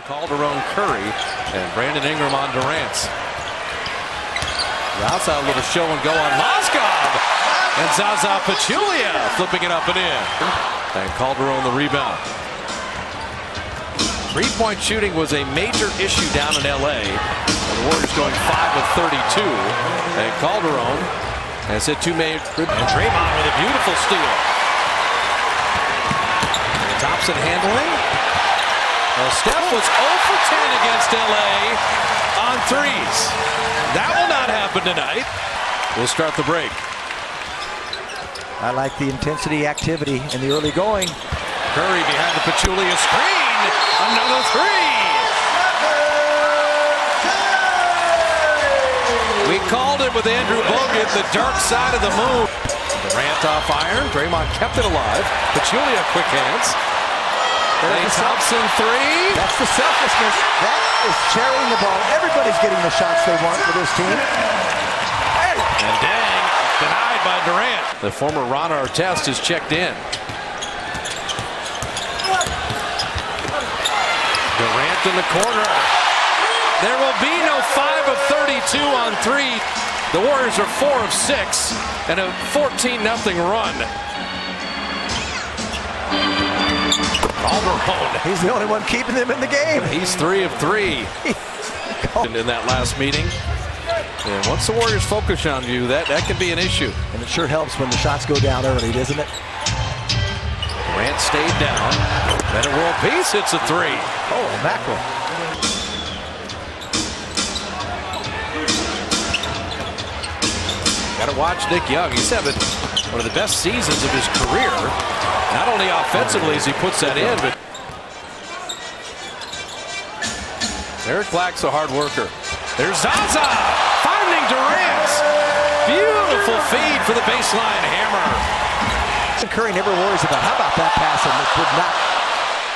Calderon, Curry, and Brandon Ingram on Durant. The outside a little show and go on Mozgov. And Zaza Pachulia flipping it up and in. And Calderon the rebound. Three-point shooting was a major issue down in LA. The Warriors going 5 of 32. And Calderon has hit two major. And Draymond with a beautiful steal. Thompson handling. Well, Steph was 0 for 10 against LA on threes. That will not happen tonight. We'll start the break. I like the intensity, activity in the early going. Curry behind the Pachulia screen. Another three. We called it with Andrew Bogut, the dark side of the moon. Durant off iron. Draymond kept it alive. Pachulia quick hands. Thompson three. That's the selfishness. That is sharing the ball. Everybody's getting the shots they want for this team. And dang, denied by Durant. The former Ron Artest is checked in. Durant in the corner. There will be no 5 of 32 on three. The Warriors are 4 of 6 and a 14-0 run. Calderon. He's the only one keeping them in the game. He's 3 of 3 in that last meeting. And once the Warriors focus on you, that can be an issue. And it sure helps when the shots go down early, doesn't it? Durant stayed down. Then a world peace hits a three. Oh, mackerel. Got to watch Nick Young. He's having one of the best seasons of his career. Not only offensively as he puts that in, but Eric Black's a hard worker. There's Zaza finding Durant. Beautiful feed for the baseline hammer. Curry never worries about how about that pass, and it did not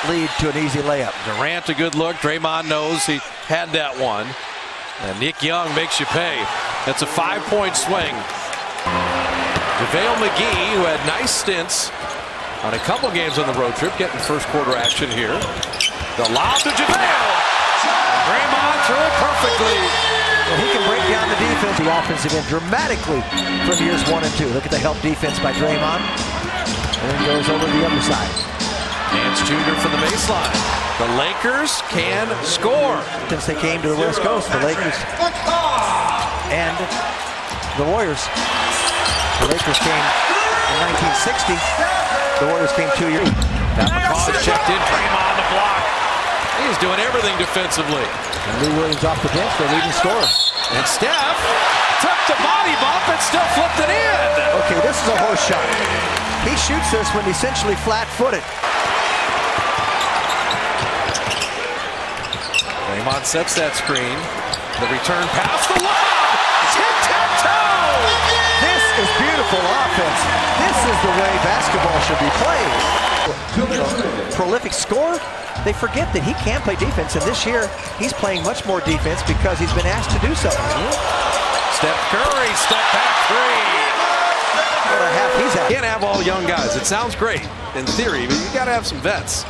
lead to an easy layup. Durant a good look. Draymond knows he had that one. And Nick Young makes you pay. That's a 5-point swing. JaVale McGee, who had nice stints on a couple games on the road trip, getting first quarter action here. The lob to JaVale. Draymond threw it perfectly. Well, he can break down the defense, the offensive end dramatically from years 1 and 2. Look at the help defense by Draymond. And then goes over to the other side. Nance Jr. for the baseline. The Lakers can score. Since they came to the West Coast, the Lakers and the Warriors. The Lakers came in 1960. The Warriors came 2 years. McCaw checked in. Draymond the block. He's doing everything defensively. And Lou Williams off the bench, their leading scorer. And Steph took the body bump and still flipped it in. Okay, this is a horse shot. He shoots this when essentially flat-footed. Draymond sets that screen. The return pass, the lob. Tic-tac-toe. This is beautiful offense. This is the way basketball should be played. Prolific scorer. They forget that he can play defense, and this year he's playing much more defense because he's been asked to do so. Steph Curry, step back three. What a half he's at. Can't have all young guys. It sounds great in theory, but you got to have some vets.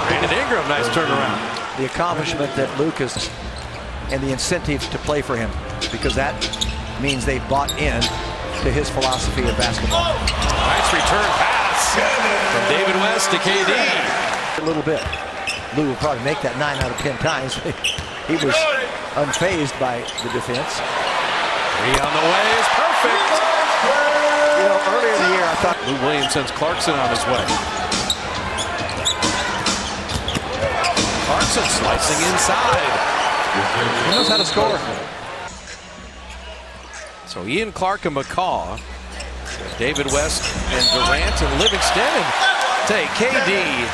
Brandon Ingram, nice turnaround. The accomplishment that Lucas and the incentives to play for him, because that means they've bought in to his philosophy of basketball. Nice return pass from David West to KD. A little bit. Lou will probably make that 9 out of 10 times. He was unfazed by the defense. Three on the way is perfect. You know, earlier in the year I thought Lou Williams sends Clarkson on his way. Clarkson slicing inside. he knows how to score. So Ian Clark and McCaw, David West and Durant and Livingston, and say KD.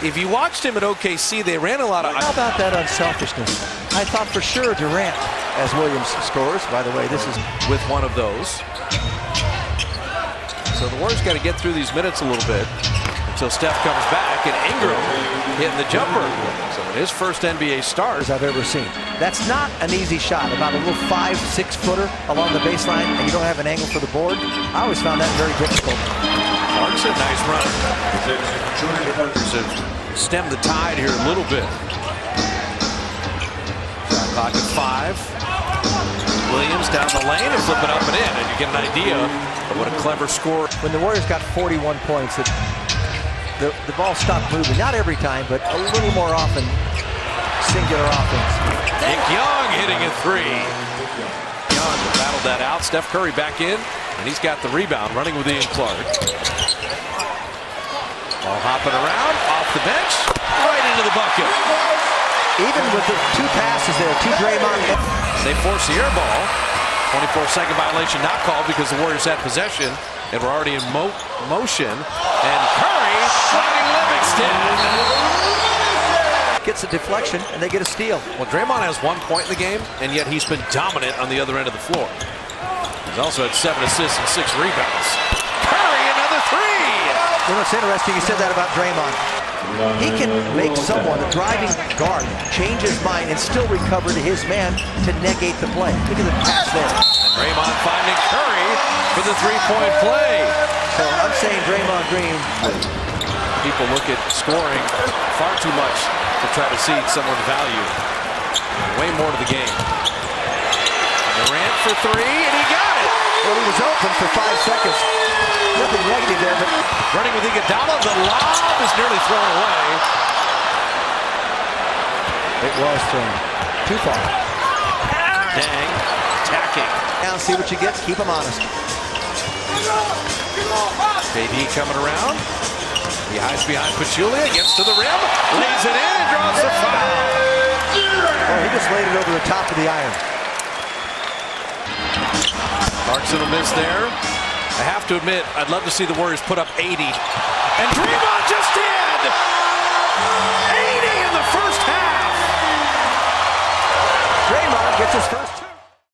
If you watched him at OKC, they ran a lot of. How about that unselfishness? I thought for sure Durant, as Williams scores. By the way, this is with one of those. So the Warriors got to get through these minutes a little bit until Steph comes back, and Ingram hitting the jumper. So his first NBA start I've ever seen. That's not an easy shot. About a little 5-6 footer along the baseline, and you don't have an angle for the board. I always found that very difficult. Clarkson, nice run. stem the tide here a little bit. Shot clock at 5. Williams down the lane and flip it up and in, and you get an idea of what a clever score. When the Warriors got 41 points, the ball stopped moving. Not every time, but a little more often. Singular offense. Nick Young hitting a 3. Young battled that out. Steph Curry back in, and he's got the rebound, running with Ian Clark. Ball hopping around, off the bench, right into the bucket. Even with the 2 passes there, 2 Draymond. They force the air ball. 24-second violation not called because the Warriors had possession and were already in motion. And Curry finding Livingston. Gets a deflection, and they get a steal. Well, Draymond has 1 point in the game, and yet he's been dominant on the other end of the floor. He's also had 7 assists and 6 rebounds. Curry, another 3! You know, it's interesting you said that about Draymond. He can make someone, a driving guard, change his mind and still recover to his man to negate the play. Look at the pass there. And Draymond finding Curry for the 3-point play. So I'm saying Draymond Green. People look at scoring far too much to try to see someone's value. Way more to the game. Durant for 3, and he got it. Well, he was open for 5 seconds. Nothing negative there, but running with Iguodala, the lob is nearly thrown away. It was thrown too far. Dang, attacking. Now see what you get. Keep him honest. KD coming around. He hides behind Pachulia, gets to the rim, lays it in, and draws the foul. Oh, he just laid it over the top of the iron. Clarkson will miss there. I have to admit, I'd love to see the Warriors put up 80. And Draymond just did! 80 in the first half! Draymond gets his first 2.